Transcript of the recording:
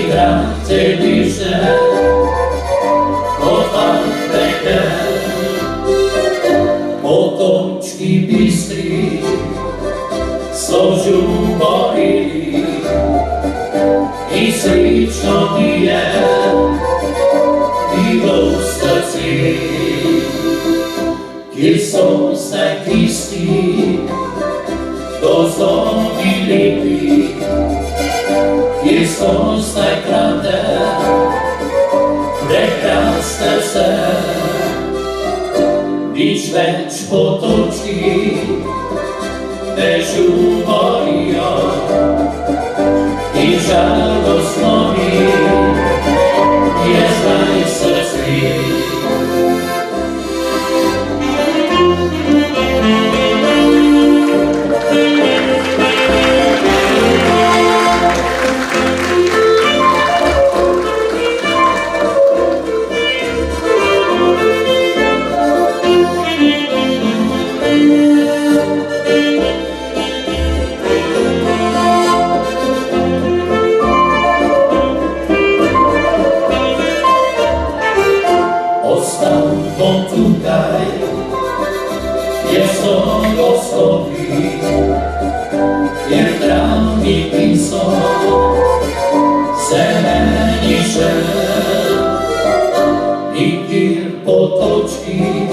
Witraty liczne otwarte potoczki bystri sożu borili i slično bije bilo staci kjer so se tisti gozdovi lepi kjer so se krate prekrasne se nič več potočki ne žumorijo in žalostno mi je zdaj srce. Bo tutaj jest gostowi, jer trawiki są zelenisze i kir potoczki